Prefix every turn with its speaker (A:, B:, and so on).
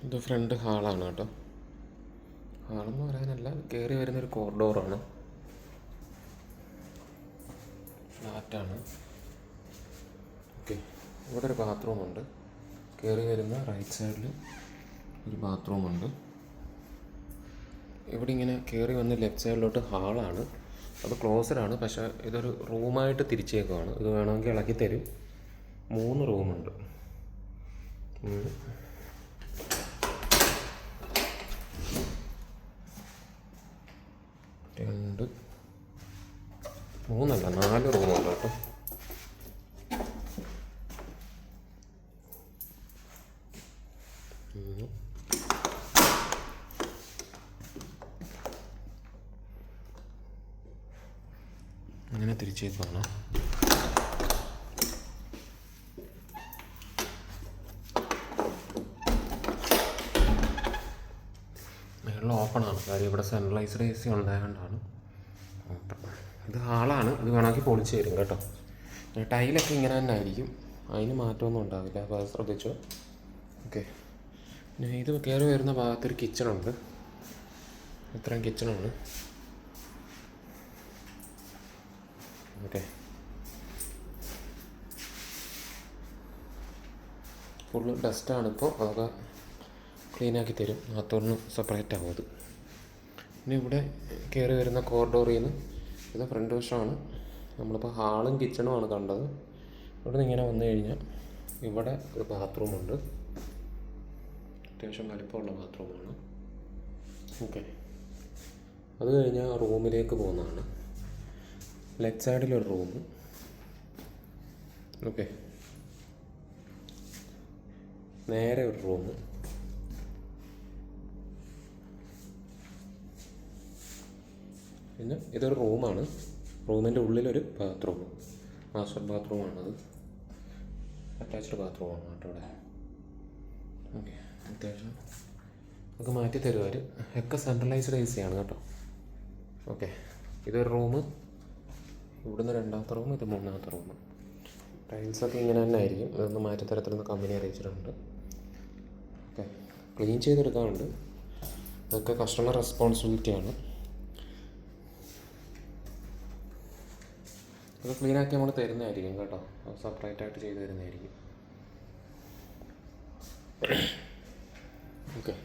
A: ഇത് ഫ്രണ്ട് ഹാളാണ് കേട്ടോ. ഹാളെന്ന് പറയാനല്ല, കയറി വരുന്നൊരു കോറിഡോറാണ്, ഫ്ലാറ്റാണ്. ഓക്കെ, ഇവിടെ ഒരു ബാത്റൂമുണ്ട്. കയറി വരുന്ന റൈറ്റ് സൈഡിൽ ഒരു ബാത്റൂമുണ്ട്. ഇവിടെ ഇങ്ങനെ കയറി വന്ന് ലെഫ്റ്റ് സൈഡിലോട്ട് ഹാളാണ്. അത് ക്ലോസ്ഡാണ്, പക്ഷേ ഇതൊരു റൂമായിട്ട് തിരിച്ചേക്കുവാണ്. ഇത് വേണമെങ്കിൽ ഇളക്കി തരും. 3 റൂമുണ്ട്. 2, 3 അല്ല 4 റൂമുണ്ട് കേട്ടോ. അങ്ങനെ തിരിച്ചേക്കാണ്. മേളിൽ ഓപ്പണാണ്, കാര്യം ഇവിടെ സെൻട്രലൈസ്ഡ് AC ഉണ്ടായതുകൊണ്ടാണ് ഓപ്പൺ. ഇത് ഹാളാണ്, ഇത് വേണമെങ്കിൽ പൊളിച്ച് തരും കേട്ടോ. ടൈലൊക്കെ ഇങ്ങനെ തന്നെ ആയിരിക്കും, അതിന് മാറ്റമൊന്നും ഉണ്ടാവില്ല, അപ്പോൾ അത് ശ്രദ്ധിച്ചോ. ഓക്കെ, പിന്നെ ഇത് കയറി വരുന്ന ഭാഗത്തൊരു കിച്ചണുണ്ട്. ഇത്രയും കിച്ചണാണ്. ഓക്കെ, ഫുള്ള് ഡസ്റ്റാണ് ഇപ്പോൾ, അതൊക്കെ ക്ലീനാക്കി തരും. അകത്തുനിന്ന് സെപ്പറേറ്റ് ആവും അത്. പിന്നെ ഇവിടെ കയറി വരുന്ന കോറിഡോറിൽ നിന്ന് ഇത് ഫ്രണ്ട് വശമാണ്. നമ്മളിപ്പോൾ ഹാളും കിച്ചണുമാണ് കണ്ടത്. ഇവിടെ നിന്ന് ഇങ്ങനെ വന്നു കഴിഞ്ഞാൽ ഇവിടെ ഒരു ബാത്റൂമുണ്ട്, അത്യാവശ്യം വലിപ്പമുള്ള ബാത്റൂമാണ്. ഓക്കെ, അത് കഴിഞ്ഞാൽ റൂമിലേക്ക് പോകുന്നതാണ്. Left സൈഡിലൊരു room. ഓക്കെ, നേരെ ഒരു റൂം. പിന്നെ ഇതൊരു റൂമാണ്. റൂമിൻ്റെ ഉള്ളിലൊരു ബാത്റൂം, മാസ്റ്റർ ബാത്റൂമാണത്. അറ്റാച്ച്ഡ് ബാത്റൂമാണ് കേട്ടോ ഇവിടെ. ഓക്കെ, അത്യാവശ്യം നമുക്ക് മാറ്റി തരുവാർ. ഒക്കെ സെൻട്രലൈസ്ഡ് AC ആണ് കേട്ടോ. ഓക്കെ, ഇതൊരു റൂം. ഇവിടുന്ന് 2ാമത്തെ റൂം, ഇത് 3ാമത്തെ റൂം. ടൈൽസൊക്കെ ഇങ്ങനെ തന്നെ ആയിരിക്കും, ഇതൊന്ന് മാറ്റി തരത്തിലൊന്ന് കമ്പനി അറിയിച്ചിട്ടുണ്ട്. ഓക്കെ, ക്ലീൻ ചെയ്തെടുക്കാറുണ്ട്, അതൊക്കെ കസ്റ്റമർ റെസ്പോൺസിബിലിറ്റിയാണ്. അത് ക്ലീനാക്കി നമ്മൾ തരുന്നതായിരിക്കും കേട്ടോ, സെപ്പറേറ്റായിട്ട് ചെയ്ത് തരുന്നതായിരിക്കും. ഓക്കെ.